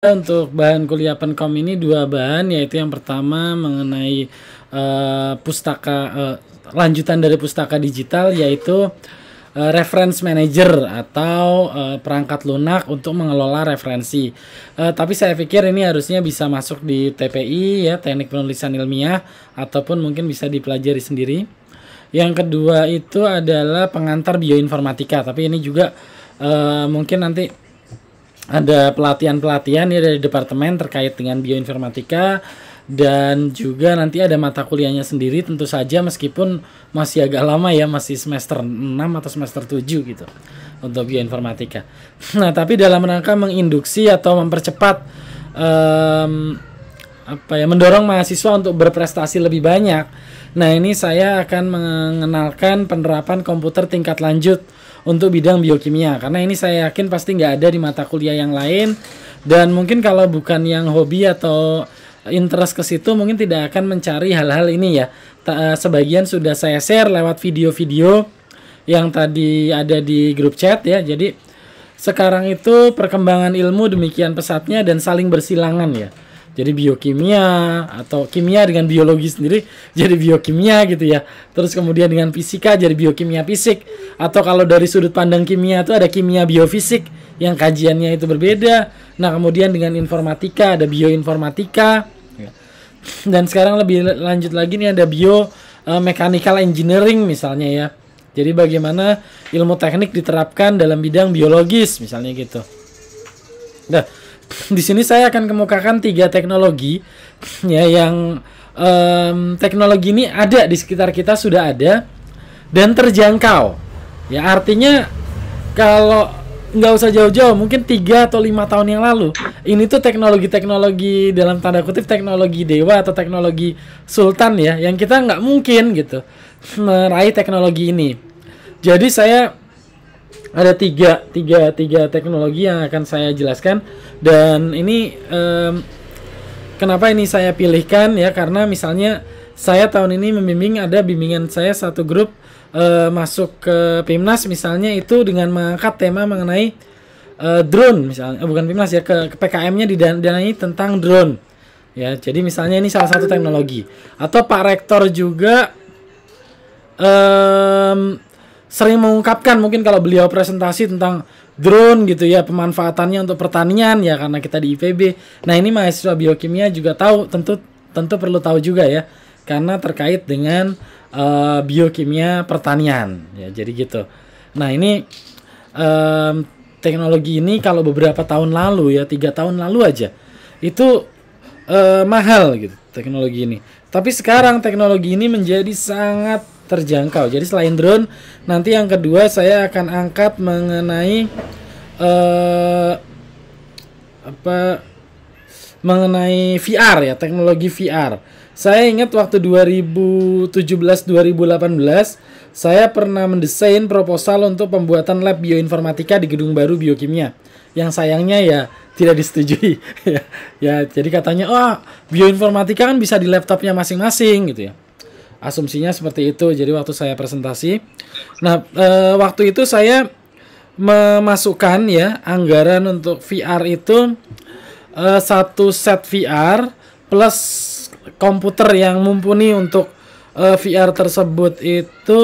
Untuk bahan kuliah Penkom ini dua bahan, yaitu yang pertama mengenai lanjutan dari pustaka digital, yaitu reference manager atau perangkat lunak untuk mengelola referensi. Tapi saya pikir ini harusnya bisa masuk di TPI ya, teknik penulisan ilmiah, ataupun mungkin bisa dipelajari sendiri. Yang kedua itu adalah pengantar bioinformatika, tapi ini juga mungkin nanti ada pelatihan-pelatihan ya dari departemen terkait dengan bioinformatika, dan juga nanti ada mata kuliahnya sendiri tentu saja, meskipun masih agak lama ya, masih semester 6 atau semester 7 gitu untuk bioinformatika. Nah, tapi dalam rangka menginduksi atau mempercepat mendorong mahasiswa untuk berprestasi lebih banyak. Nah, ini saya akan mengenalkan penerapan komputer tingkat lanjut untuk bidang biokimia, karena ini saya yakin pasti nggak ada di mata kuliah yang lain, dan mungkin kalau bukan yang hobi atau interest ke situ mungkin tidak akan mencari hal-hal ini ya. Sebagian sudah saya share lewat video-video yang tadi ada di grup chat ya. Jadi sekarang itu perkembangan ilmu demikian pesatnya dan saling bersilangan ya. Jadi biokimia atau kimia dengan biologi sendiri jadi biokimia gitu ya. Terus kemudian dengan fisika jadi biokimia fisik. Atau kalau dari sudut pandang kimia itu ada kimia biofisik yang kajiannya itu berbeda. Nah, kemudian dengan informatika ada bioinformatika. Dan sekarang lebih lanjut lagi nih ada mechanical engineering misalnya ya. Jadi bagaimana ilmu teknik diterapkan dalam bidang biologis misalnya gitu. Nah, di sini saya akan kemukakan 3 teknologi ya, yang teknologi ini ada di sekitar kita, sudah ada dan terjangkau. Ya, artinya kalau nggak usah jauh-jauh, mungkin 3 atau 5 tahun yang lalu ini tuh teknologi-teknologi dalam tanda kutip teknologi dewa atau teknologi sultan ya, yang kita nggak mungkin gitu meraih teknologi ini. Jadi saya ada tiga teknologi yang akan saya jelaskan, dan ini kenapa ini saya pilihkan ya, karena misalnya saya tahun ini membimbing, ada bimbingan saya satu grup masuk ke PIMNAS misalnya, itu dengan mengangkat tema mengenai drone misalnya, bukan PIMNAS ya, ke PKM-nya didanai tentang drone ya. Jadi misalnya ini salah satu teknologi. Atau Pak Rektor juga sering mengungkapkan, mungkin kalau beliau presentasi tentang drone gitu ya, pemanfaatannya untuk pertanian ya, karena kita di IPB. Nah, ini mahasiswa biokimia juga tahu, tentu perlu tahu juga ya, karena terkait dengan biokimia pertanian ya, jadi gitu. Nah, ini teknologi ini kalau beberapa tahun lalu ya, 3 tahun lalu aja itu mahal gitu teknologi ini. Tapi sekarang teknologi ini menjadi sangat terjangkau. Jadi selain drone, nanti yang kedua saya akan angkat mengenai mengenai VR ya, teknologi VR. Saya ingat waktu 2017-2018 saya pernah mendesain proposal untuk pembuatan lab bioinformatika di Gedung Baru Biokimia, yang sayangnya ya tidak disetujui. Ya, jadi katanya bioinformatika kan bisa di laptopnya masing-masing gitu ya. Asumsinya seperti itu. Jadi waktu saya presentasi, nah waktu itu saya memasukkan ya anggaran untuk VR itu satu set VR plus komputer yang mumpuni untuk VR tersebut, itu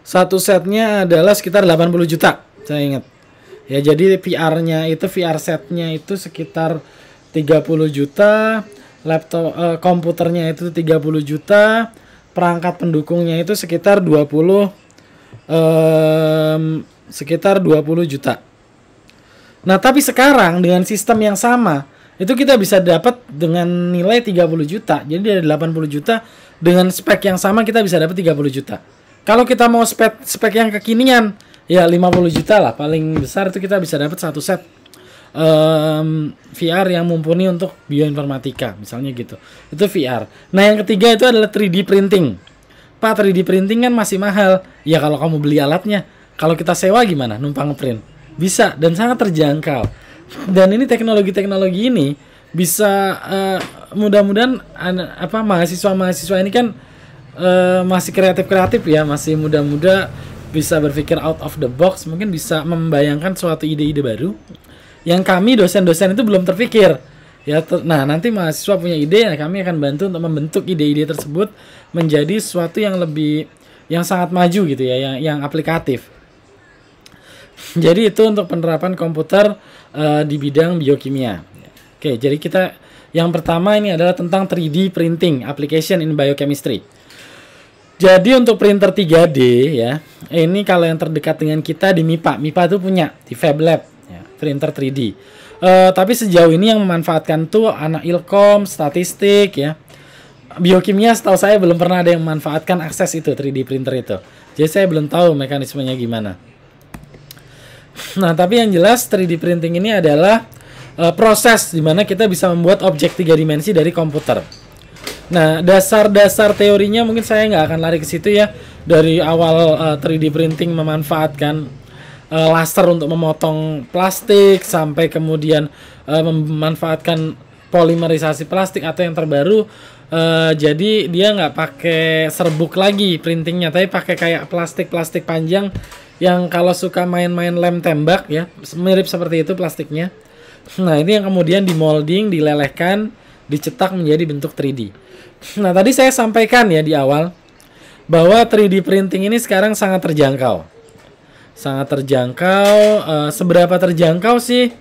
satu setnya adalah sekitar 80 juta saya ingat ya. Jadi VR setnya itu sekitar 30 juta, laptop komputernya itu 30 juta, perangkat pendukungnya itu sekitar 20 juta. Nah, tapi sekarang dengan sistem yang sama itu kita bisa dapat dengan nilai 30 juta. Jadi dari 80 juta dengan spek yang sama kita bisa dapat 30 juta. Kalau kita mau spek yang kekinian ya 50 juta lah paling besar, itu kita bisa dapat satu set VR yang mumpuni untuk bioinformatika misalnya gitu. Itu VR. Nah, yang ketiga itu adalah 3D printing. Pak, 3D printing kan masih mahal ya kalau kamu beli alatnya. Kalau kita sewa gimana? Numpang ngeprint bisa, dan sangat terjangkau. Dan ini teknologi ini bisa mudah-mudahan mahasiswa ini kan masih kreatif ya, masih muda-muda, bisa berpikir out of the box, mungkin bisa membayangkan suatu ide-ide baru yang kami dosen-dosen itu belum terpikir. Ya, nah nanti mahasiswa punya ide, ya kami akan bantu untuk membentuk ide-ide tersebut menjadi sesuatu yang lebih, yang sangat maju gitu ya, yang aplikatif. Jadi itu untuk penerapan komputer di bidang biokimia. Oke, jadi kita yang pertama ini adalah tentang 3D printing application in biochemistry. Jadi untuk printer 3D ya, ini kalau yang terdekat dengan kita di MIPA. MIPA itu punya di Fab Lab ya, printer 3D. Tapi sejauh ini yang memanfaatkan tuh anak Ilkom, statistik ya. Biokimia setahu saya belum pernah ada yang memanfaatkan akses itu 3D printer itu. Jadi saya belum tahu mekanismenya gimana. Nah, tapi yang jelas 3D printing ini adalah proses di mana kita bisa membuat objek 3 dimensi dari komputer. Nah, dasar-dasar teorinya mungkin saya nggak akan lari ke situ ya. Dari awal 3D printing memanfaatkan laser untuk memotong plastik, sampai kemudian memanfaatkan polimerisasi plastik, atau yang terbaru jadi dia nggak pakai serbuk lagi printingnya, tapi pakai kayak plastik panjang yang kalau suka main-main lem tembak ya, mirip seperti itu plastiknya. Nah, ini yang kemudian dimolding, dilelehkan, dicetak menjadi bentuk 3D. Nah, tadi saya sampaikan ya di awal bahwa 3D printing ini sekarang sangat terjangkau. Sangat terjangkau. Seberapa terjangkau sih?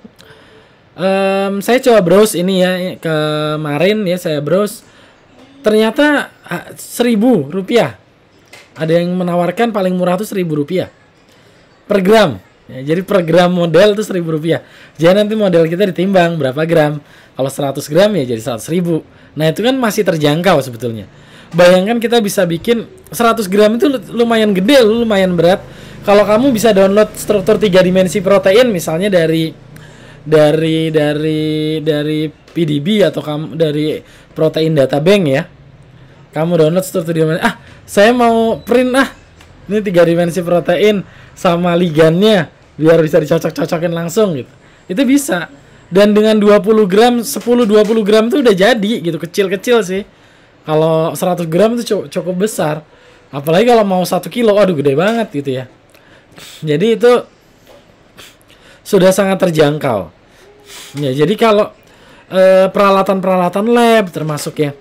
Saya coba browse ini ya, kemarin ya saya browse, ternyata Rp1.000. Ada yang menawarkan paling murah tuh Rp1.000 per gram ya, jadi per gram model tuh Rp1.000. Jadi nanti model kita ditimbang berapa gram. Kalau 100 gram ya jadi 100.000. Nah, itu kan masih terjangkau sebetulnya. Bayangkan kita bisa bikin 100 gram itu lumayan gede, lumayan berat. Kalau kamu bisa download struktur 3 dimensi protein misalnya dari PDB atau kamu dari protein data bank ya. Kamu download struktur 3 dimensi. Saya mau print ini 3 dimensi protein sama ligannya biar bisa dicocok-cocokin langsung gitu. Itu bisa. Dan dengan 20 gram, 10-20 gram itu udah jadi gitu, kecil-kecil sih. Kalau 100 gram itu cukup besar. Apalagi kalau mau 1 kilo, aduh gede banget gitu ya. Jadi itu sudah sangat terjangkau. Ya, jadi kalau peralatan-peralatan lab termasuk ya.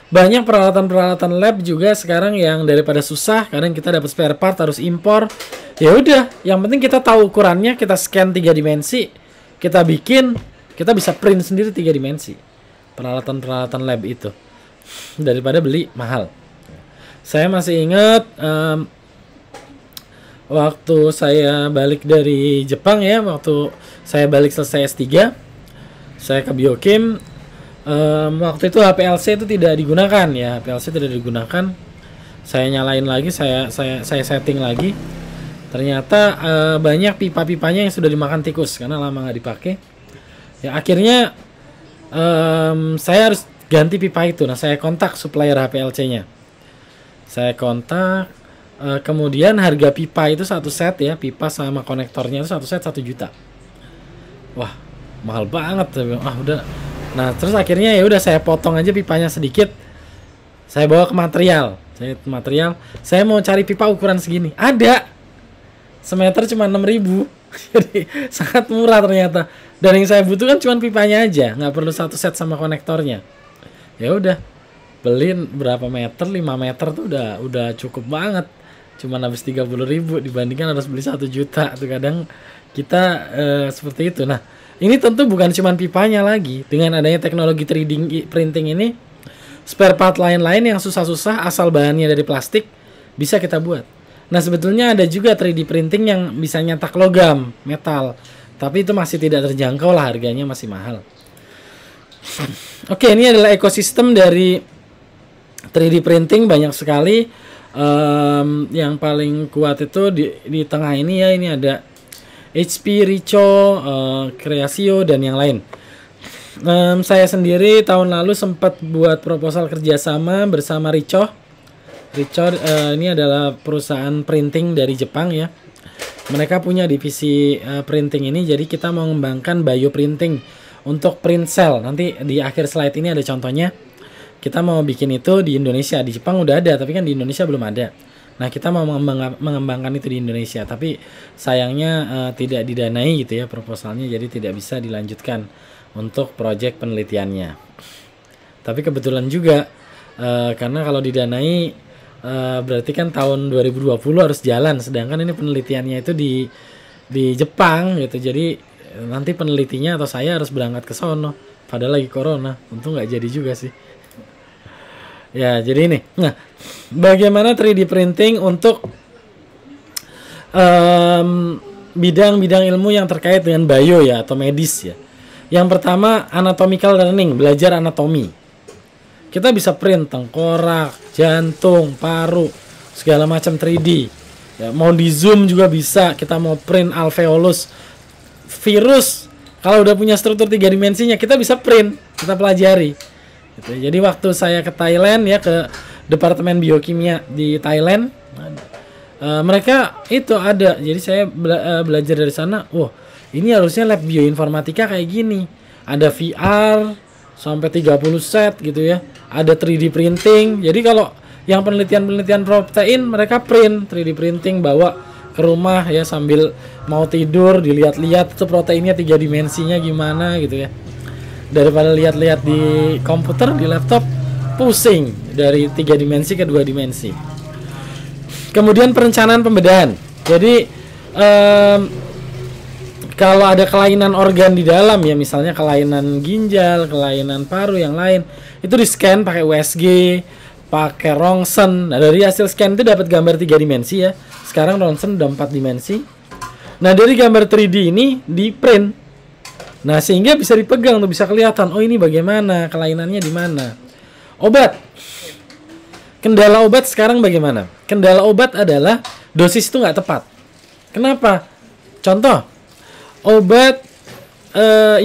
Banyak peralatan-peralatan lab juga sekarang yang daripada susah, kadang kita dapat spare part harus impor. Ya udah, yang penting kita tahu ukurannya, kita scan 3 dimensi, kita bikin, kita bisa print sendiri 3 dimensi. Peralatan-peralatan lab itu daripada beli mahal. Saya masih ingat waktu saya balik dari Jepang ya, waktu saya balik selesai S3, saya ke Biokim. Waktu itu HPLC itu tidak digunakan ya, HPLC tidak digunakan. Saya nyalain lagi, saya setting lagi. Ternyata banyak pipa-pipanya yang sudah dimakan tikus karena lama nggak dipakai. Ya akhirnya saya harus ganti pipa itu. Nah, saya kontak supplier HPLC-nya. Saya kontak, kemudian harga pipa itu satu set ya, pipa sama konektornya itu satu set 1 juta. Wah, mahal banget. Saya bilang, udah. Nah, terus akhirnya ya udah saya potong aja pipanya sedikit. Saya bawa ke material. Saya mau cari pipa ukuran segini. Ada. Semeter cuma 6.000. Jadi sangat murah ternyata. Dan yang saya butuhkan cuma pipanya aja, nggak perlu satu set sama konektornya. Ya udah. Beliin berapa meter? 5 meter tuh udah cukup banget. Cuma habis 30.000 dibandingkan harus beli 1 juta. Tuh kadang kita seperti itu. Nah, ini tentu bukan cuma pipanya lagi. Dengan adanya teknologi 3D printing ini, spare part lain-lain yang susah-susah asal bahannya dari plastik bisa kita buat. Nah, sebetulnya ada juga 3D printing yang bisa nyetak logam, metal. Tapi itu masih tidak terjangkau lah, harganya masih mahal. Oke, ini adalah ekosistem dari 3D printing, banyak sekali. Yang paling kuat itu di tengah ini ya, ini ada HP, Ricoh, Creasio, dan yang lain. Saya sendiri tahun lalu sempat buat proposal kerjasama bersama Ricoh. Ricoh ini adalah perusahaan printing dari Jepang ya. Mereka punya divisi printing ini, jadi kita mau mengembangkan bioprinting untuk print cell. Nanti di akhir slide ini ada contohnya. Kita mau bikin itu di Indonesia. Di Jepang udah ada, tapi kan di Indonesia belum ada. Nah, kita mau mengembangkan itu di Indonesia, tapi sayangnya tidak didanai gitu ya proposalnya, jadi tidak bisa dilanjutkan untuk proyek penelitiannya. Tapi kebetulan juga karena kalau didanai berarti kan tahun 2020 harus jalan, sedangkan ini penelitiannya itu di Jepang gitu. Jadi nanti penelitinya atau saya harus berangkat ke sono, padahal lagi corona. Untung nggak jadi juga sih. Ya, jadi ini. Nah, bagaimana 3D printing untuk bidang-bidang ilmu yang terkait dengan bio ya atau medis ya. Yang pertama, anatomical learning, belajar anatomi. Kita bisa print tengkorak, jantung, paru, segala macam 3D. Ya, mau di zoom juga bisa. Kita mau print alveolus, virus. Kalau udah punya struktur 3 dimensinya, kita bisa print, kita pelajari. Gitu. Jadi waktu saya ke Thailand ya, ke Departemen Biokimia di Thailand, mereka itu ada. Jadi saya belajar dari sana. Wah, ini harusnya lab bioinformatika kayak gini. Ada VR sampai 30 set gitu ya. Ada 3D printing. Jadi kalau yang penelitian protein, mereka print 3D printing, bawa ke rumah ya, sambil mau tidur dilihat-lihat itu proteinnya 3 dimensinya gimana gitu ya. Daripada lihat-lihat di komputer, di laptop, pusing dari 3 dimensi ke 2 dimensi. Kemudian perencanaan pembedahan. Jadi kalau ada kelainan organ di dalam ya, misalnya kelainan ginjal, kelainan paru yang lain, itu di scan pakai USG, pakai Ronsen. Nah, dari hasil scan itu dapat gambar 3 dimensi ya. Sekarang Ronsen udah 4 dimensi. Nah, dari gambar 3D ini di print. Nah, sehingga bisa dipegang tuh, bisa kelihatan, oh ini bagaimana, kelainannya di mana. Obat. Kendala obat sekarang bagaimana? Kendala obat adalah dosis itu nggak tepat. Kenapa? Contoh, obat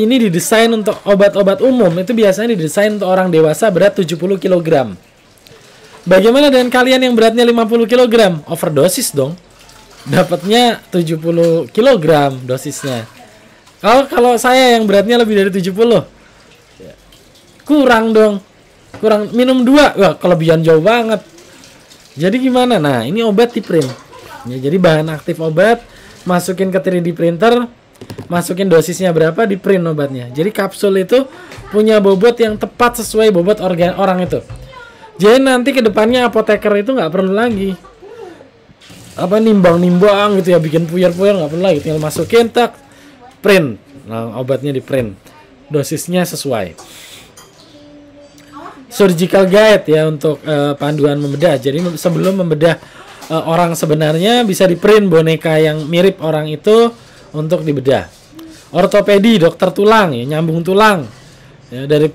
ini didesain untuk obat-obat umum, itu biasanya didesain untuk orang dewasa berat 70 kg. Bagaimana dengan kalian yang beratnya 50 kg? Overdosis dong. Dapatnya 70 kg dosisnya. Kalau saya yang beratnya lebih dari 70, kurang dong. Kurang, minum 2, wah kelebihan jauh banget. Jadi gimana? Nah, ini obat di print. Ya, jadi bahan aktif obat masukin ke 3D printer, masukin dosisnya berapa, di print obatnya. Jadi kapsul itu punya bobot yang tepat sesuai bobot organ orang itu. Jadi nanti ke depannya apoteker itu nggak perlu lagi apa nimbang-nimbang gitu ya, bikin puyer-puyer, nggak perlu lagi, tinggal masukin tak print. Nah, obatnya di print, dosisnya sesuai. Surgical guide ya untuk panduan membedah. Jadi sebelum membedah orang sebenarnya, bisa di print boneka yang mirip orang itu untuk dibedah. Ortopedi, dokter tulang ya, nyambung tulang. Ya, dari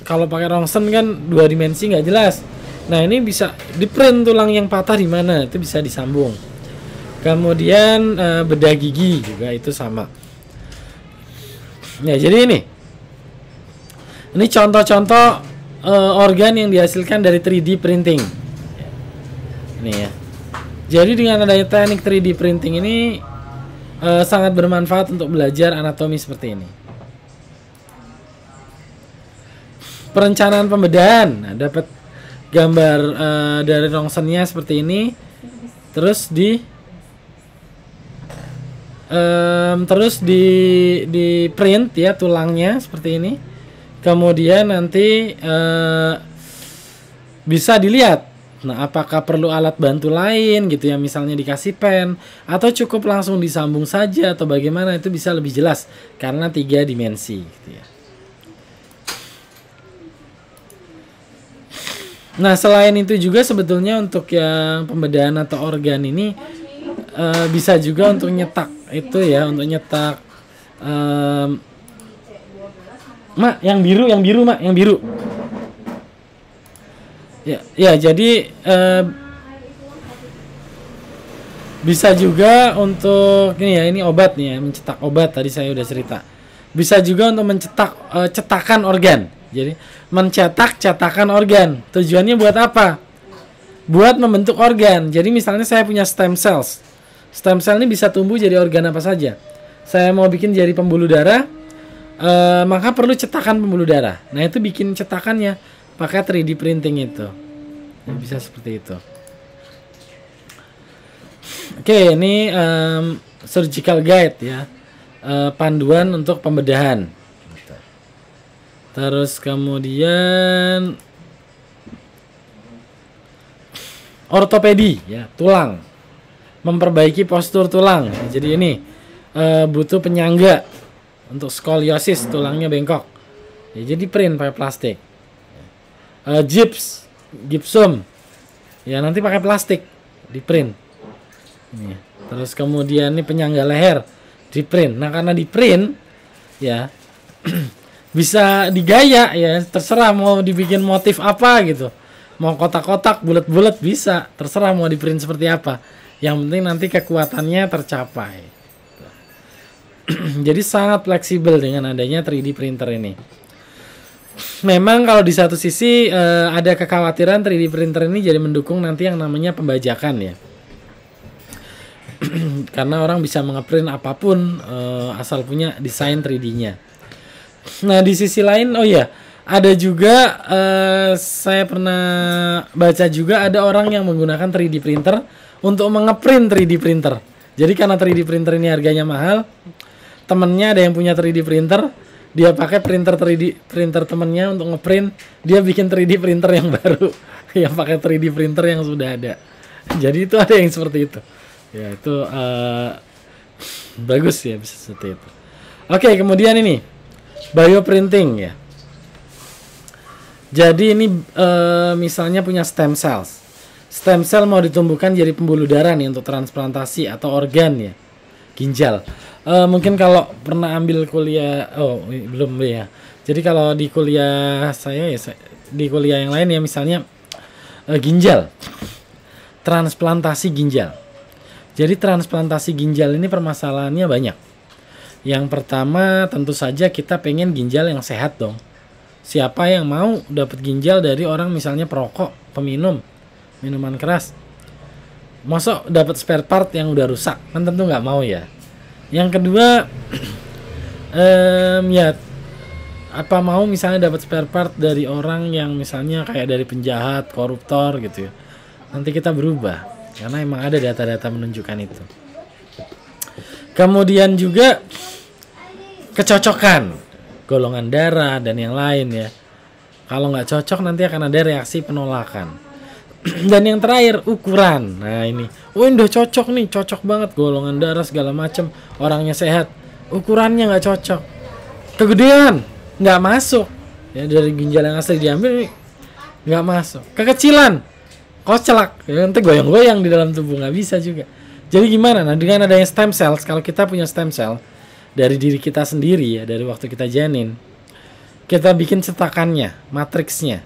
kalau pakai Ronsen kan 2 dimensi nggak jelas. Nah, ini bisa di print tulang yang patah di mana, itu bisa disambung. Kemudian bedah gigi juga itu sama. Ya, jadi ini contoh-contoh organ yang dihasilkan dari 3D printing. Ini ya. Jadi dengan adanya teknik 3D printing ini sangat bermanfaat untuk belajar anatomi seperti ini. Perencanaan pembedahan. Nah, dapat gambar dari Ronsennya seperti ini. Terus di print ya tulangnya seperti ini. Kemudian nanti bisa dilihat. Nah, apakah perlu alat bantu lain gitu ya, misalnya dikasih pen, atau cukup langsung disambung saja, atau bagaimana, itu bisa lebih jelas karena 3 dimensi gitu ya. Nah, selain itu juga sebetulnya untuk yang pembedahan atau organ ini bisa juga untuk nyetak itu ya, untuk nyetak Mak, yang biru, Mak, yang biru. Ya, jadi bisa juga untuk ini ya, ini obat nih ya, mencetak obat tadi saya udah cerita. Bisa juga untuk mencetak cetakan organ. Jadi mencetak cetakan organ. Tujuannya buat apa? Buat membentuk organ. Jadi misalnya saya punya stem cells. Stem cell ini bisa tumbuh jadi organ apa saja. Saya mau bikin jadi pembuluh darah, maka perlu cetakan pembuluh darah. Nah, itu bikin cetakannya pakai 3D printing itu. Bisa seperti itu. Oke, ini surgical guide ya. Panduan untuk pembedahan. Terus kemudian ortopedi ya, tulang. Memperbaiki postur tulang. Jadi ini butuh penyangga untuk skoliosis, tulangnya bengkok. Ya, jadi print pakai plastik. Gipsum. Ya, nanti pakai plastik, di print. Ini. Terus kemudian ini penyangga leher, di print. Nah, karena di print ya bisa digaya ya, terserah mau dibikin motif apa gitu. Mau kotak-kotak, bulat-bulat bisa, terserah mau di print seperti apa. Yang penting nanti kekuatannya tercapai. Jadi sangat fleksibel dengan adanya 3D printer ini. Memang kalau di satu sisi ada kekhawatiran 3D printer ini jadi mendukung nanti yang namanya pembajakan ya. Karena orang bisa mengeprint apapun asal punya desain 3D-nya. Nah, di sisi lain, oh ya, ada juga saya pernah baca juga ada orang yang menggunakan 3D printer untuk mengeprint 3D printer. Jadi karena 3D printer ini harganya mahal, temennya ada yang punya 3D printer, dia pakai printer 3D printer temennya untuk ngeprint, dia bikin 3D printer yang baru yang pakai 3D printer yang sudah ada. Jadi itu ada yang seperti itu. Ya, itu bagus ya, bisa seperti itu. Oke, kemudian ini bioprinting ya. Jadi ini misalnya punya stem cells. Stem cell mau ditumbuhkan jadi pembuluh darah nih untuk transplantasi atau organ ya, ginjal. Mungkin kalau pernah ambil kuliah, belum ya. Jadi kalau di kuliah saya ya, di kuliah yang lain ya misalnya ginjal, transplantasi ginjal. Jadi transplantasi ginjal ini permasalahannya banyak. Yang pertama tentu saja kita pengen ginjal yang sehat dong. Siapa yang mau dapat ginjal dari orang misalnya perokok, peminum minuman keras? Masa dapat spare part yang udah rusak? Kan tentu nggak mau ya. Yang kedua, ya apa mau misalnya dapat spare part dari orang yang misalnya kayak dari penjahat, koruptor gitu ya. Nanti kita berubah karena emang ada data-data menunjukkan itu. Kemudian juga kecocokan golongan darah dan yang lain ya. Kalau nggak cocok nanti akan ada reaksi penolakan. Dan yang terakhir ukuran. Nah ini, udah cocok nih, cocok banget golongan darah segala macam, orangnya sehat. Ukurannya nggak cocok, kegedean, nggak masuk. Ya dari ginjal yang asli diambil nggak masuk. Kekecilan, koclak, ya, nanti goyang-goyang di dalam tubuh, nggak bisa juga. Jadi gimana? Nah dengan adanya stem cells, kalau kita punya stem cell dari diri kita sendiri ya, dari waktu kita janin, kita bikin cetakannya, matriksnya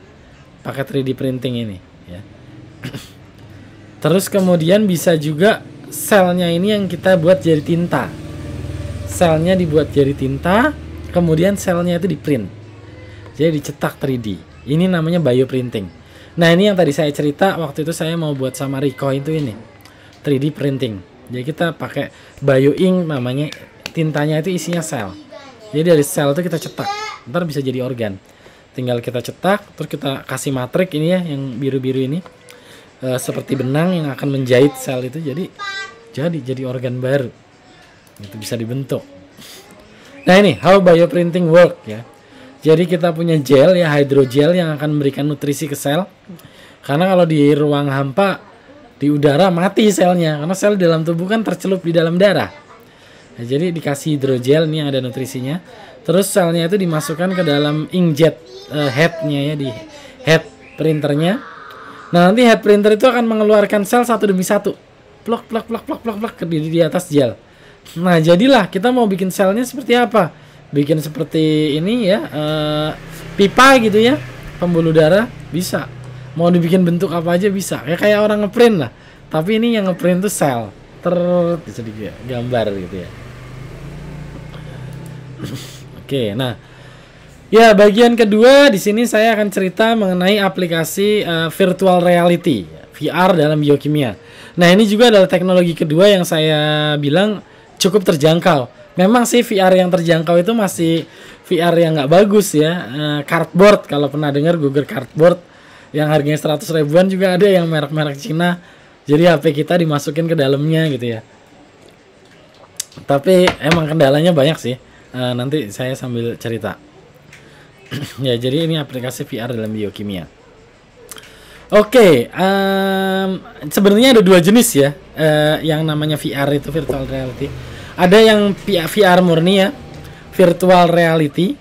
pakai 3D printing ini ya. Terus kemudian bisa juga selnya ini yang kita buat jadi tinta. Selnya dibuat jadi tinta, kemudian selnya itu diprint. Jadi dicetak 3D. Ini namanya bioprinting. Nah, ini yang tadi saya cerita waktu itu saya mau buat sama Riko itu ini. 3D printing. Jadi kita pakai bio ink namanya, tintanya itu isinya sel. Jadi dari sel itu kita cetak. Ntar bisa jadi organ. Tinggal kita cetak, terus kita kasih matrik ini ya, yang biru-biru ini. Seperti benang yang akan menjahit sel itu jadi organ baru. Itu bisa dibentuk. Nah ini how bioprinting work ya. Jadi kita punya gel ya, hydrogel yang akan memberikan nutrisi ke sel. Karena kalau di ruang hampa di udara mati selnya, karena sel dalam tubuh kan tercelup di dalam darah. Nah, jadi dikasih hidrogel ini yang ada nutrisinya. Terus selnya itu dimasukkan ke dalam inkjet headnya ya, di head printernya. Nah nanti head printer itu akan mengeluarkan sel satu demi satu, plok plok plok plok plok plok di atas gel. Nah jadilah kita mau bikin selnya seperti apa? Bikin seperti ini ya, pipa gitu ya, pembuluh darah bisa. Mau dibikin bentuk apa aja bisa. Ya kayak orang ngeprint lah. Tapi ini yang ngeprint tuh sel, bisa digambar gitu ya. Oke, nah. Ya, bagian kedua di sini saya akan cerita mengenai aplikasi virtual reality, VR dalam biokimia. Nah, ini juga adalah teknologi kedua yang saya bilang cukup terjangkau. Memang sih VR yang terjangkau itu masih VR yang nggak bagus ya. Cardboard, kalau pernah dengar Google Cardboard yang harganya 100 ribuan juga ada yang merek-merek Cina Jadi HP kita dimasukin ke dalamnya gitu ya. Tapi emang kendalanya banyak sih. Nanti saya sambil cerita. Ya, jadi ini aplikasi VR dalam biokimia. Oke, sebenarnya ada dua jenis ya, yang namanya VR itu virtual reality. Ada yang VR murni ya, virtual reality.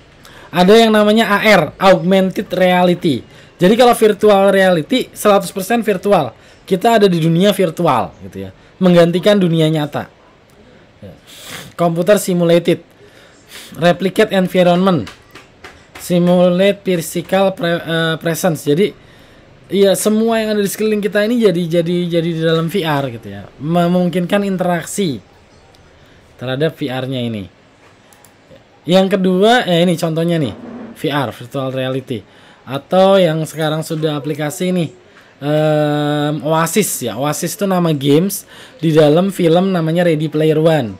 Ada yang namanya AR, augmented reality. Jadi kalau virtual reality 100% virtual. Kita ada di dunia virtual gitu ya, menggantikan dunia nyata. Computer simulated, replicate environment, simulate physical presence. Jadi iya, semua yang ada di sekeliling kita ini jadi di dalam VR gitu ya, memungkinkan interaksi terhadap VR-nya ini. Yang kedua, ini contohnya nih, VR virtual reality, atau yang sekarang sudah aplikasi nih, Oasis ya. Oasis itu nama games di dalam film namanya Ready Player One.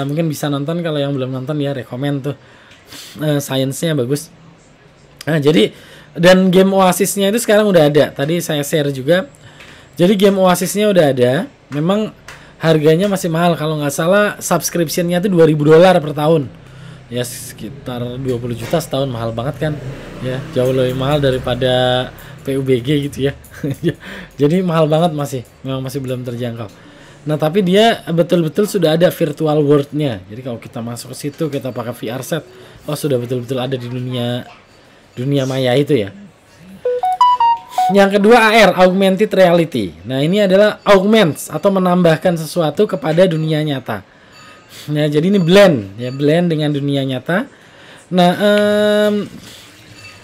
Mungkin bisa nonton, kalau yang belum nonton ya rekomen tuh, sainsnya bagus. Nah, jadi dan game Oasisnya itu sekarang udah ada. Tadi saya share juga. Jadi game Oasisnya udah ada. Memang harganya masih mahal, kalau nggak salah subscriptionnya itu $2.000 per tahun. Ya sekitar 20 juta setahun, mahal banget kan? Ya jauh lebih mahal daripada PUBG gitu ya. Jadi mahal banget memang masih belum terjangkau. Nah, tapi dia betul-betul sudah ada virtual world-nya. Jadi kalau kita masuk ke situ, kita pakai VR set, oh sudah betul-betul ada di dunia maya itu ya. Yang kedua AR, augmented reality. Nah, ini adalah augments atau menambahkan sesuatu kepada dunia nyata. Nah, jadi ini blend dengan dunia nyata. Nah,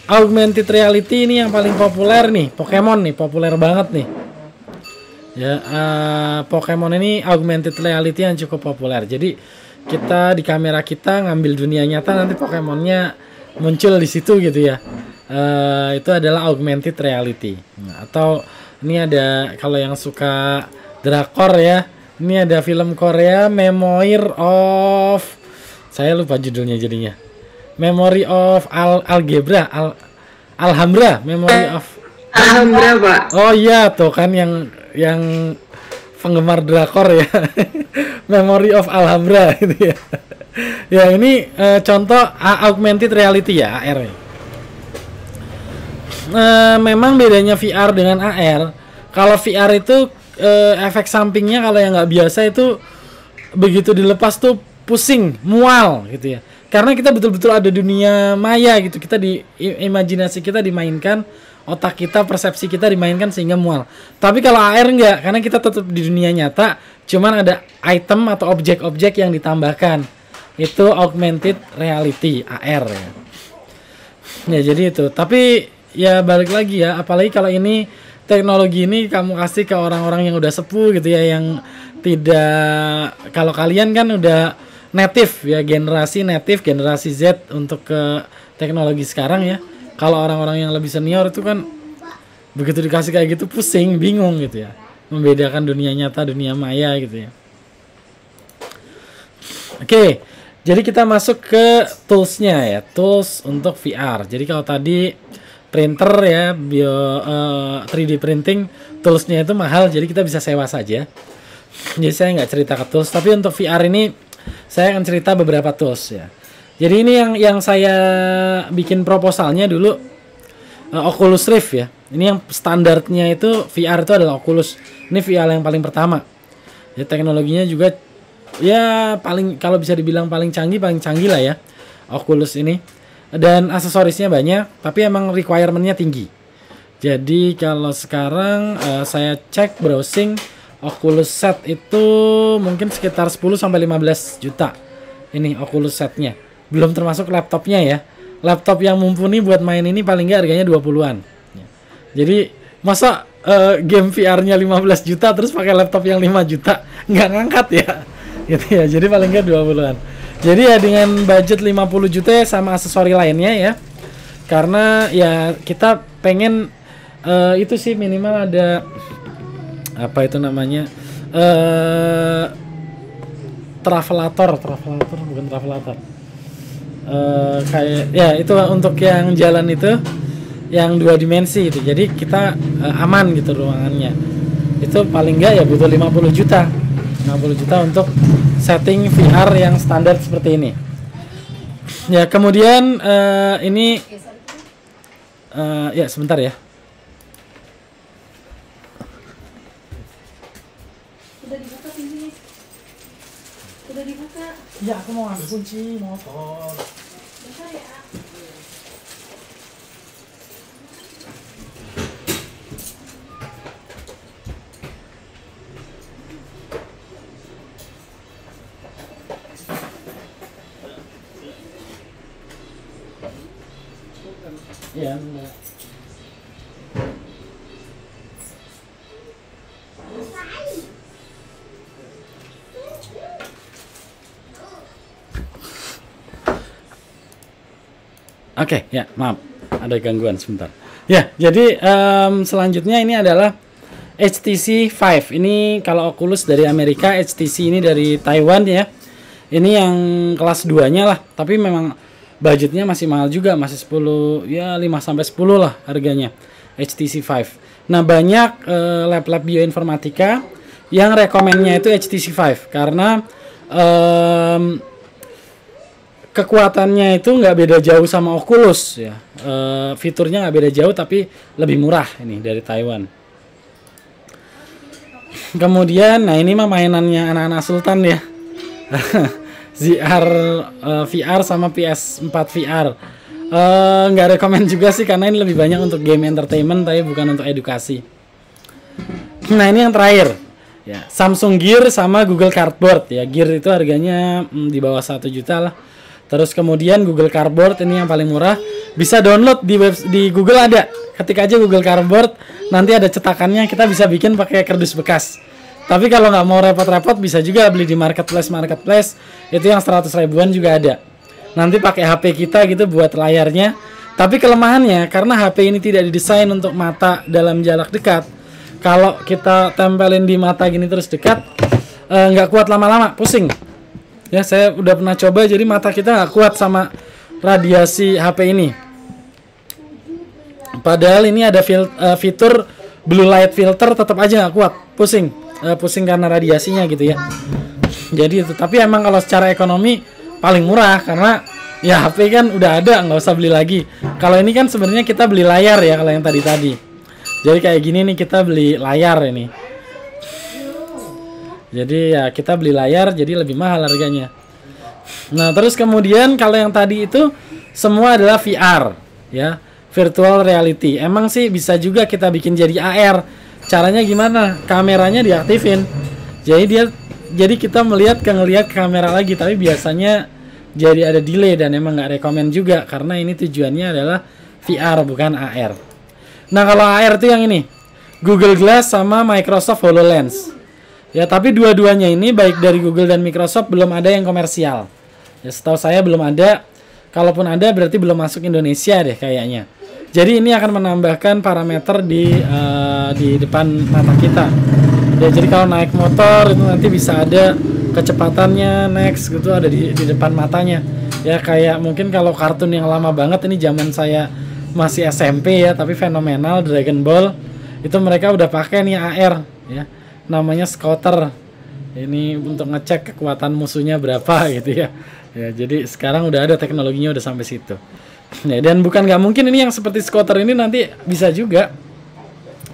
augmented reality ini yang paling populer nih, Pokemon nih, populer banget nih. Ya, Pokemon ini augmented reality yang cukup populer. Jadi kita di kamera kita ngambil dunia nyata, nanti Pokemonnya muncul di situ gitu ya. Itu adalah augmented reality. Nah, atau ini ada, kalau yang suka drakor ya, ini ada film Korea Memory of, saya lupa judulnya jadinya, Memory of Algebra, Alhambra, Memory of Alhambra, Pak. Oh iya, tuh kan yang penggemar drakor ya. Memory of Alhambra gitu ya. Ya, ini contoh augmented reality ya, AR ya. Memang bedanya VR dengan AR, kalau VR itu efek sampingnya kalau yang nggak biasa itu begitu dilepas tuh pusing, mual gitu ya. Karena kita betul-betul ada dunia maya gitu, kita di imajinasi kita dimainkan, otak kita, persepsi kita dimainkan sehingga mual. Tapi kalau AR enggak, karena kita tetap di dunia nyata, cuman ada item atau objek-objek yang ditambahkan. Itu augmented reality, AR ya. Ya jadi itu. Tapi ya balik lagi ya, apalagi kalau ini teknologi ini kamu kasih ke orang-orang yang udah sepuh gitu ya, yang tidak, kalau kalian kan udah native ya, generasi native, generasi Z untuk ke teknologi sekarang ya. Kalau orang-orang yang lebih senior itu kan begitu dikasih kayak gitu pusing, bingung gitu ya, membedakan dunia nyata, dunia maya gitu ya. Oke, jadi kita masuk ke toolsnya ya, tools untuk VR. Jadi kalau tadi printer ya, 3D printing, toolsnya itu mahal, jadi kita bisa sewa saja. Jadi saya nggak cerita ke tools, tapi untuk VR ini saya akan cerita beberapa tools ya. Jadi ini yang saya bikin proposalnya dulu, Oculus Rift ya. Ini yang standarnya itu VR itu adalah Oculus. Ini VR yang paling pertama. Ya, teknologinya juga ya paling, kalau bisa dibilang paling canggih lah ya, Oculus ini. Dan aksesorisnya banyak, tapi emang requirement-nya tinggi. Jadi kalau sekarang saya cek browsing, Oculus set itu mungkin sekitar 10-15 juta. Ini Oculus setnya. Belum termasuk laptopnya ya. Laptop yang mumpuni buat main ini paling nggak harganya 20-an. Jadi masa game VR-nya 15 juta terus pakai laptop yang 5 juta? Nggak ngangkat ya. Gitu ya. Jadi paling nggak 20-an. Jadi ya dengan budget 50 juta sama aksesori lainnya ya. Karena ya kita pengen itu sih minimal ada, apa itu namanya, travelator bukan travelator, kayak ya itu untuk yang jalan itu yang 2 dimensi itu, jadi kita aman gitu ruangannya. itu paling enggak ya butuh 50 juta. 50 juta untuk setting VR yang standar seperti ini. Ya, kemudian ini ya sebentar ya. Udah dibuka sini. Udah dibuka. Ya, aku mau ambil kunci motor. Bentar ya. Ya. Oke, ya maaf ada gangguan sebentar. Ya, jadi selanjutnya ini adalah HTC Vive. Ini kalau Oculus dari Amerika, HTC ini dari Taiwan ya. Ini yang kelas 2-nya lah, tapi memang budgetnya masih mahal juga, masih 10 ya 5 sampai 10 lah harganya HTC Vive. Nah, banyak lab-lab bioinformatika yang rekomennya itu HTC Vive karena kekuatannya itu nggak beda jauh sama Oculus ya. Fiturnya nggak beda jauh tapi lebih murah ini dari Taiwan. Kemudian, nah ini mah mainannya anak-anak Sultan ya. VR sama PS4 VR. Nggak rekomend juga sih karena ini lebih banyak untuk game entertainment tapi bukan untuk edukasi. Nah ini yang terakhir ya, Samsung Gear sama Google Cardboard ya. Gear itu harganya di bawah 1 juta lah. Terus kemudian Google Cardboard ini yang paling murah, bisa download di Google ada. Ketik aja Google Cardboard, nanti ada cetakannya, kita bisa bikin pakai kardus bekas. Tapi kalau nggak mau repot-repot bisa juga beli di marketplace itu yang 100 ribuan juga ada. Nanti pakai HP kita gitu buat layarnya. Tapi kelemahannya karena HP ini tidak didesain untuk mata dalam jarak dekat. Kalau kita tempelin di mata gini terus dekat, nggak kuat lama-lama, pusing. Ya, saya udah pernah coba, jadi mata kita nggak kuat sama radiasi HP ini. Padahal ini ada fitur blue light filter, tetap aja nggak kuat, pusing karena radiasinya gitu ya. Jadi itu, tapi emang kalau secara ekonomi paling murah karena ya HP kan udah ada, nggak usah beli lagi. Kalau ini kan sebenarnya kita beli layar ya, kalau yang tadi. Jadi kayak gini nih kita beli layar ini. Jadi ya kita beli layar jadi lebih mahal harganya. Nah, terus kemudian kalau yang tadi itu semua adalah VR ya, virtual reality. Emang sih bisa juga kita bikin jadi AR. Caranya gimana? Kameranya diaktifin. Jadi kita ngelihat kamera lagi, tapi biasanya jadi ada delay dan emang nggak rekomen juga karena ini tujuannya adalah VR bukan AR. Nah, kalau AR itu yang ini, Google Glass sama Microsoft HoloLens. Ya, tapi dua-duanya ini baik dari Google dan Microsoft belum ada yang komersial. Ya, setahu saya belum ada. Kalaupun ada berarti belum masuk Indonesia deh kayaknya. Jadi ini akan menambahkan parameter di depan mata kita. Ya, jadi kalau naik motor itu nanti bisa ada kecepatannya next gitu ada di depan matanya. Ya, kayak mungkin kalau kartun yang lama banget ini zaman saya masih SMP ya, tapi fenomenal Dragon Ball itu mereka udah pakai nih AR ya. Namanya Scouter. Ini untuk ngecek kekuatan musuhnya berapa gitu ya. Ya, jadi sekarang udah ada teknologinya udah sampai situ. Ya, dan bukan nggak mungkin ini yang seperti Scouter ini nanti bisa juga.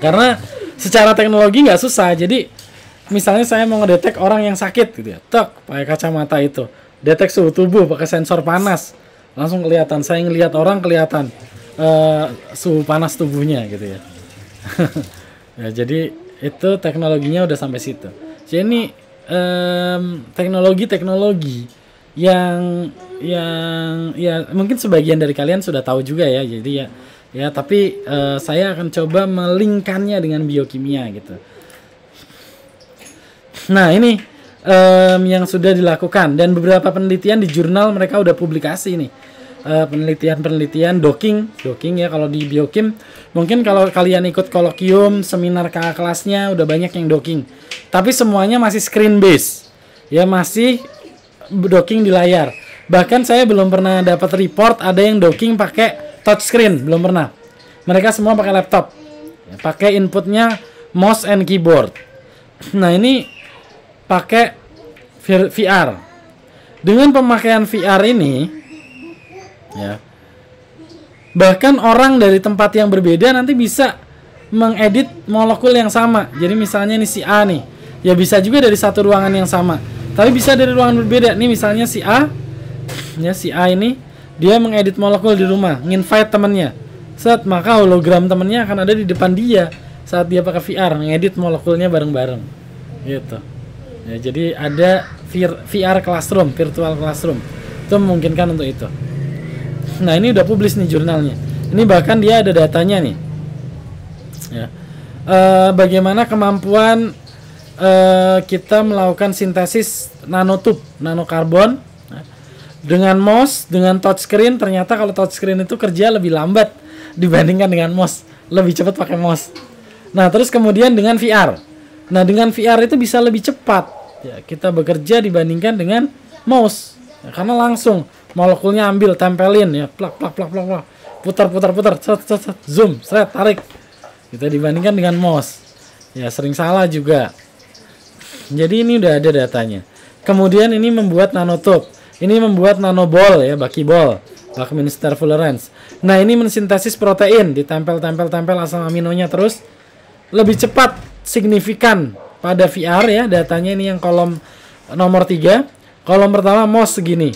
Karena secara teknologi nggak susah. Jadi misalnya saya mau ngedetek orang yang sakit gitu ya. Tek, pakai kacamata itu. Detek suhu tubuh pakai sensor panas. Langsung kelihatan. Saya ngelihat orang kelihatan suhu panas tubuhnya gitu ya. Ya, jadi itu teknologinya udah sampai situ. Jadi ini teknologi yang ya mungkin sebagian dari kalian sudah tahu juga ya. Jadi ya tapi saya akan coba melingkannya dengan biokimia gitu. Nah, ini yang sudah dilakukan dan beberapa penelitian di jurnal mereka udah publikasi nih. Penelitian docking ya, kalau di biokim mungkin kalau kalian ikut kolokium seminar kakak kelasnya udah banyak yang docking, tapi semuanya masih screen base ya, masih docking di layar. Bahkan saya belum pernah dapat report ada yang docking pakai touchscreen, belum pernah. Mereka semua pakai laptop ya, pakai inputnya mouse and keyboard. Nah, ini pakai VR. Dengan pemakaian VR ini, ya, bahkan orang dari tempat yang berbeda nanti bisa mengedit molekul yang sama. Jadi misalnya ini si A nih, ya bisa juga dari satu ruangan yang sama, tapi bisa dari ruangan berbeda. Nih misalnya si A, ya si A ini dia mengedit molekul di rumah, nginvite temennya. Set, maka hologram temennya akan ada di depan dia saat dia pakai VR, ngedit molekulnya bareng-bareng. Gitu. Ya, jadi ada VR classroom, virtual classroom. Itu memungkinkan untuk itu. Nah, ini udah publish nih jurnalnya. Ini bahkan dia ada datanya nih. Ya. Bagaimana kemampuan kita melakukan sintesis nanotube, nanokarbon dengan mouse, dengan touchscreen. Ternyata kalau touchscreen itu kerja lebih lambat dibandingkan dengan mouse, lebih cepat pakai mouse. Nah, terus kemudian dengan VR. Nah, dengan VR itu bisa lebih cepat ya, kita bekerja dibandingkan dengan mouse. Ya, karena langsung molekulnya ambil, tempelin ya, plak plak plak plak, plak. Putar, zoom, seret, tarik. Kita dibandingkan dengan mouse. Ya, sering salah juga. Jadi ini udah ada datanya. Kemudian ini membuat nanotube. Ini membuat nanoball ya, buckyball, Buckminster Fullerene. Nah, ini mensintesis protein, ditempel-tempel-tempel asam aminonya terus lebih cepat, signifikan pada VR ya. Datanya ini yang kolom nomor 3. Kolom pertama mouse segini.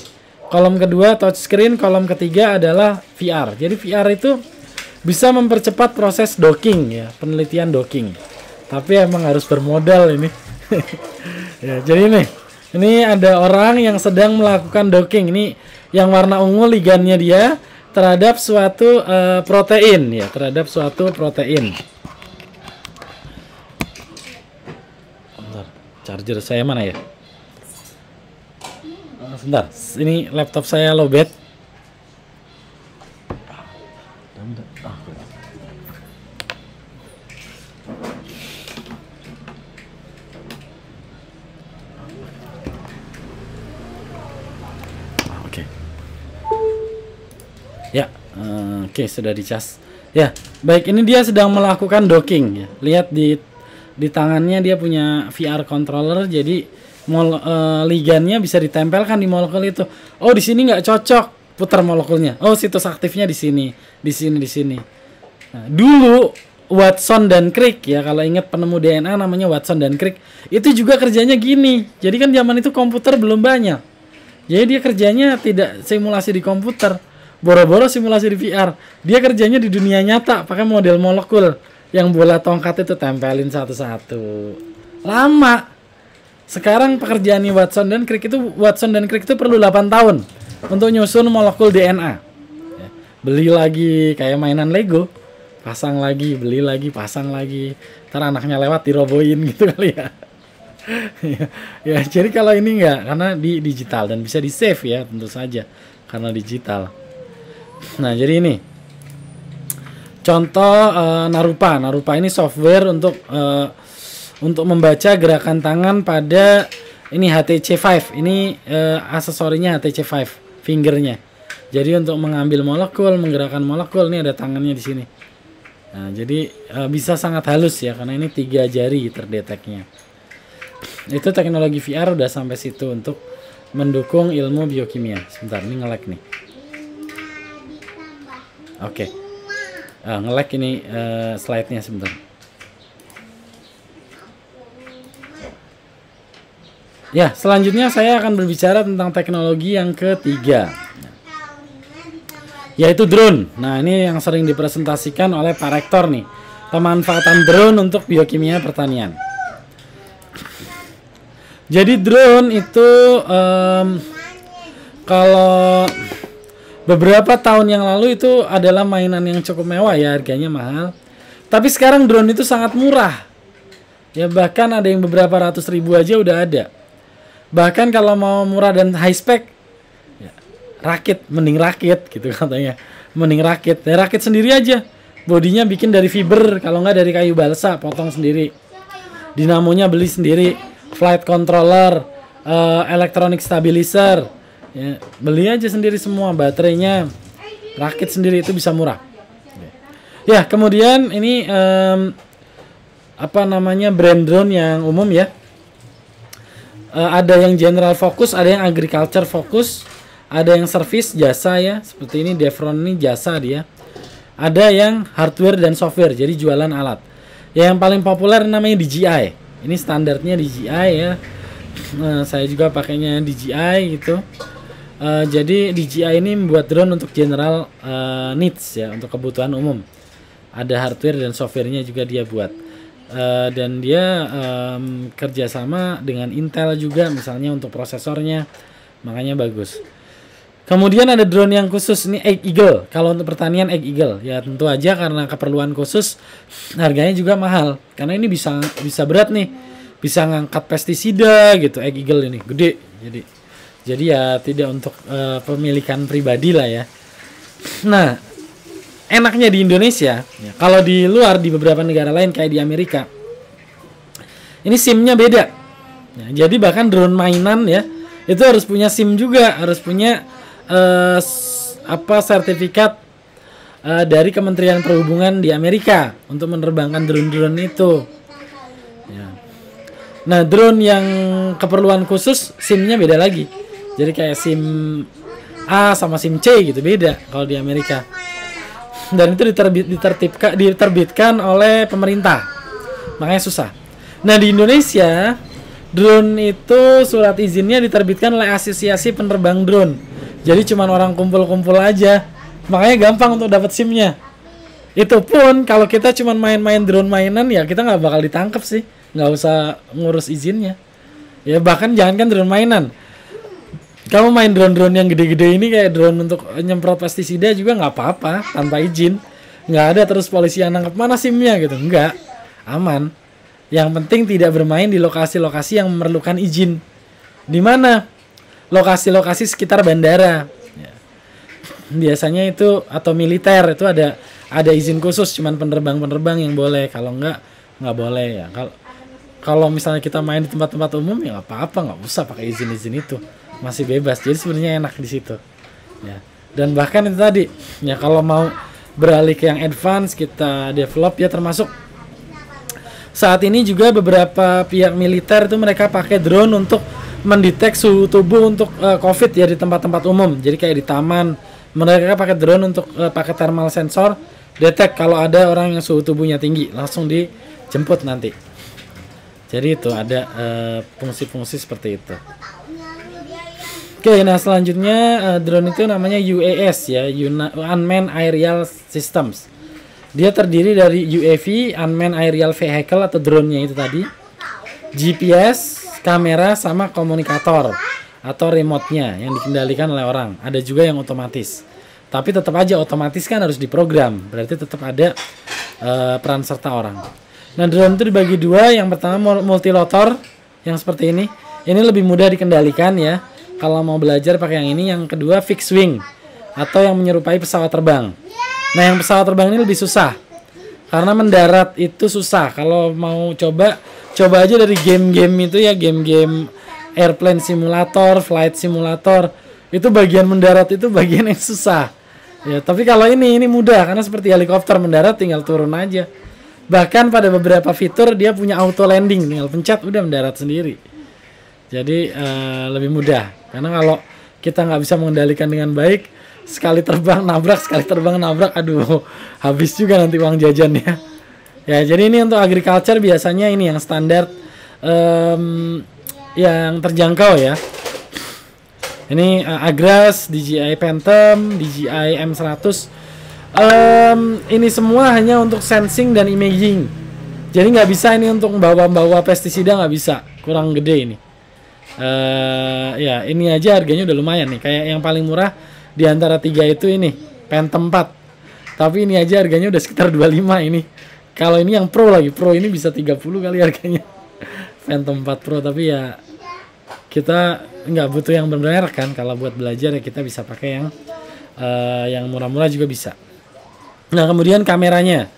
Kolom kedua touchscreen, kolom ketiga adalah VR. Jadi VR itu bisa mempercepat proses docking ya, penelitian docking. Tapi emang harus bermodal ini. Ya, jadi ini ada orang yang sedang melakukan docking. Ini yang warna ungu ligannya dia terhadap suatu protein ya, terhadap suatu protein. Bentar, charger saya mana ya? Sebentar, ini laptop saya lowbat. Ya, oke, sudah dicas. Ya, baik, ini dia sedang melakukan docking ya. Lihat di tangannya dia punya VR controller, jadi ligannya bisa ditempelkan di molekul itu. Oh, di sini nggak cocok, putar molekulnya. Oh, situs aktifnya di sini, di sini, di sini. Nah, dulu Watson dan Crick ya, kalau ingat penemu DNA namanya Watson dan Crick, itu juga kerjanya gini. Jadi kan zaman itu komputer belum banyak. Jadi dia kerjanya tidak simulasi di komputer, boro-boro simulasi di VR. Dia kerjanya di dunia nyata, pakai model molekul yang bola tongkat itu tempelin satu-satu. Lama. Sekarang pekerjaannya Watson dan Crick itu perlu 8 tahun untuk nyusun molekul DNA. Ya, beli lagi kayak mainan Lego, pasang lagi, beli lagi, pasang lagi. Ntar anaknya lewat dirobohin gitu kali ya. Ya, jadi kalau ini enggak, karena di digital dan bisa di save ya, tentu saja karena digital. Nah, jadi ini contoh Narupa ini software untuk membaca gerakan tangan pada ini HTC5. Ini aksesorinya HTC5, fingernya. Jadi untuk mengambil molekul, menggerakkan molekul, ini ada tangannya di sini. Nah, jadi bisa sangat halus ya, karena ini 3 jari terdeteknya. Itu teknologi VR udah sampai situ untuk mendukung ilmu biokimia. Sebentar, ini nge-lag nih. Oke. Nge-lag ini slide-nya sebentar. Ya, selanjutnya saya akan berbicara tentang teknologi yang ketiga, yaitu drone. Nah, ini yang sering dipresentasikan oleh Pak Rektor nih. Pemanfaatan drone untuk biokimia pertanian. Jadi drone itu kalau beberapa tahun yang lalu itu adalah mainan yang cukup mewah ya, harganya mahal. Tapi sekarang drone itu sangat murah. Ya, bahkan ada yang beberapa ratus ribu aja udah ada. Bahkan kalau mau murah dan high spec, ya, mending rakit gitu katanya. Mending rakit. Ya, rakit sendiri aja. Bodinya bikin dari fiber, kalau nggak dari kayu balsa, potong sendiri. Dinamonya beli sendiri. Flight controller, electronic stabilizer, ya, beli aja sendiri semua, baterainya, rakit sendiri, itu bisa murah. Ya, kemudian ini apa namanya brand drone yang umum ya. Ada yang general fokus, ada yang agriculture fokus, ada yang service jasa ya, seperti ini Devron ini jasa dia. Ada yang hardware dan software, jadi jualan alat. Yang paling populer namanya DJI. Ini standarnya DJI ya. Saya juga pakainya DJI gitu. Jadi DJI ini membuat drone untuk general needs ya, untuk kebutuhan umum. Ada hardware dan softwarenya juga dia buat. Dan dia kerjasama dengan Intel juga misalnya untuk prosesornya, makanya bagus. Kemudian ada drone yang khusus, ini Egg Eagle. Kalau untuk pertanian Egg Eagle ya tentu aja karena keperluan khusus harganya juga mahal karena ini bisa berat nih, bisa ngangkat pestisida gitu. Egg Eagle ini gede, jadi ya tidak untuk pemilikan pribadi lah ya. Nah, enaknya di Indonesia ya, kalau di luar di beberapa negara lain kayak di Amerika ini SIM-nya beda ya, jadi bahkan drone mainan ya itu harus punya SIM juga, harus punya sertifikat dari Kementerian Perhubungan di Amerika untuk menerbangkan drone-drone itu ya. Nah, drone yang keperluan khusus SIM-nya beda lagi, jadi kayak SIM A sama SIM C gitu, beda kalau di Amerika. Dan itu diterbitkan oleh pemerintah, makanya susah. Nah, di Indonesia drone itu surat izinnya diterbitkan oleh Asosiasi Penerbang Drone, jadi cuma orang kumpul-kumpul aja, makanya gampang untuk dapat SIM-nya. Itu pun kalau kita cuma main-main drone mainan ya kita nggak bakal ditangkap sih, nggak usah ngurus izinnya ya. Bahkan jangankan drone mainan, kamu main drone-drone yang gede-gede ini kayak drone untuk nyemprot pestisida juga nggak apa-apa tanpa izin, nggak ada terus polisi yang nangkep mana SIM-nya gitu, nggak, aman. Yang penting tidak bermain di lokasi-lokasi yang memerlukan izin. Di mana? Lokasi-lokasi sekitar bandara ya. Biasanya itu atau militer itu ada izin khusus, cuman penerbang yang boleh, kalau nggak boleh ya. Kalau misalnya kita main di tempat-tempat umum ya nggak apa-apa, nggak usah pakai izin itu, masih bebas. Jadi sebenarnya enak di situ ya. Dan bahkan itu tadi ya, kalau mau beralih ke yang advance kita develop ya, termasuk saat ini juga beberapa pihak militer itu mereka pakai drone untuk mendeteksi suhu tubuh untuk COVID ya di tempat-tempat umum. Jadi kayak di taman mereka pakai drone untuk pakai thermal sensor, detek kalau ada orang yang suhu tubuhnya tinggi langsung dijemput nanti. Jadi itu ada fungsi-fungsi seperti itu. Oke, nah selanjutnya drone itu namanya UAS ya, Unmanned Aerial Systems. Dia terdiri dari UAV, Unmanned Aerial Vehicle atau drone-nya itu tadi, GPS, kamera sama komunikator atau remote-nya yang dikendalikan oleh orang. Ada juga yang otomatis. Tapi tetap aja otomatis kan harus diprogram, berarti tetap ada peran serta orang. Nah, drone itu dibagi dua. Yang pertama multirotor yang seperti ini. Ini lebih mudah dikendalikan ya. Kalau mau belajar pakai yang ini. Yang kedua fixed wing atau yang menyerupai pesawat terbang. Nah, yang pesawat terbang ini lebih susah karena mendarat itu susah. Kalau mau coba aja dari game-game itu ya, game-game airplane simulator, flight simulator, itu bagian mendarat itu bagian yang susah ya. Tapi kalau ini mudah karena seperti helikopter, mendarat tinggal turun aja. Bahkan pada beberapa fitur dia punya auto landing, tinggal pencet udah mendarat sendiri. Jadi lebih mudah karena kalau kita nggak bisa mengendalikan dengan baik, sekali terbang nabrak, aduh habis juga nanti uang jajannya ya. Jadi ini untuk agriculture biasanya ini yang standar yang terjangkau ya. Ini Agras, DJI Phantom, DJI M100. Ini semua hanya untuk sensing dan imaging, jadi nggak bisa ini untuk bawa pestisida, nggak bisa, kurang gede ini. Ya ini aja harganya udah lumayan nih. Kayak yang paling murah di antara tiga itu ini Phantom 4, tapi ini aja harganya udah sekitar 25 ini. Kalau ini yang Pro lagi, Pro ini bisa 30 kali harganya Phantom 4 Pro. Tapi ya kita nggak butuh yang benar-benar kan, kalau buat belajar ya kita bisa pakai yang murah-murah juga bisa. Nah, kemudian kameranya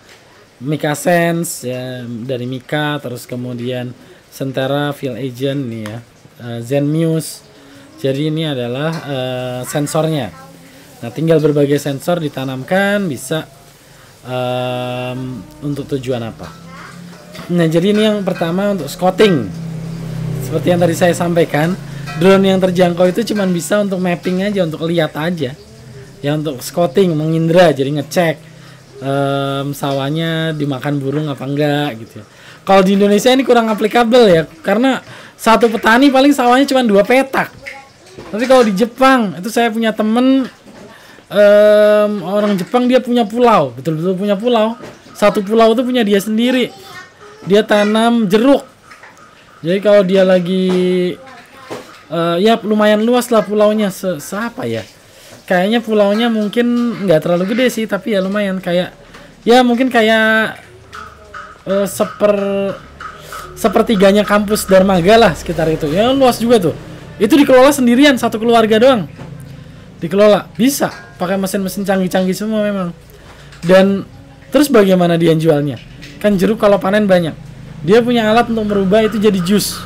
Mika Sense ya, dari Mika, terus kemudian Sentara Field Agent nih ya, Zenmuse. Jadi ini adalah sensornya. Nah, tinggal berbagai sensor ditanamkan, bisa untuk tujuan apa. Nah, jadi ini yang pertama untuk scouting. Seperti yang tadi saya sampaikan, drone yang terjangkau itu cuma bisa untuk mapping aja, untuk lihat aja. Ya untuk scouting, mengindra, jadi ngecek sawahnya dimakan burung apa enggak gitu. Kalau di Indonesia ini kurang applicable ya, karena satu petani paling sawahnya cuma 2 petak. Tapi kalau di Jepang, itu saya punya temen orang Jepang, dia punya pulau, betul-betul punya pulau. Satu pulau itu punya dia sendiri. Dia tanam jeruk. Jadi kalau dia lagi ya lumayan luas lah pulaunya, seapa ya? Kayaknya pulaunya mungkin nggak terlalu gede sih, tapi ya lumayan, kayak ya mungkin kayak sepertiganya kampus Darmaga lah sekitar itu. Ya luas juga tuh. Itu dikelola sendirian, satu keluarga doang. Dikelola, bisa pakai mesin-mesin canggih-canggih semua memang. Dan terus bagaimana dia jualnya? Kan jeruk kalau panen banyak. Dia punya alat untuk merubah itu jadi jus.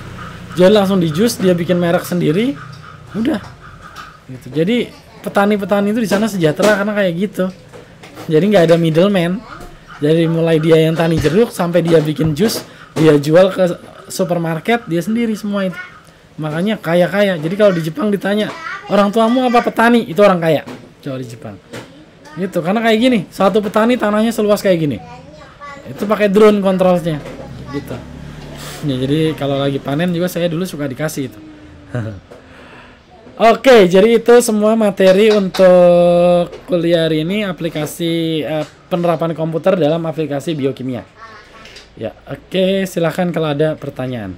Jadi langsung di jus, dia bikin merek sendiri. Udah. Gitu. Jadi petani-petani itu di sana sejahtera karena kayak gitu. Jadi nggak ada middleman. Jadi mulai dia yang tani jeruk sampai dia bikin jus, dia jual ke supermarket, dia sendiri semua itu. Makanya kaya-kaya. Jadi kalau di Jepang ditanya, orang tuamu apa petani? Itu orang kaya. Kalau di Jepang. Gitu, karena kayak gini, satu petani tanahnya seluas kayak gini. Itu pakai drone kontrolnya. Gitu. Ya, jadi kalau lagi panen juga saya dulu suka dikasih itu. Oke, jadi itu semua materi untuk kuliah hari ini, aplikasi penerapan komputer dalam aplikasi biokimia. Ya, oke, silakan kalau ada pertanyaan.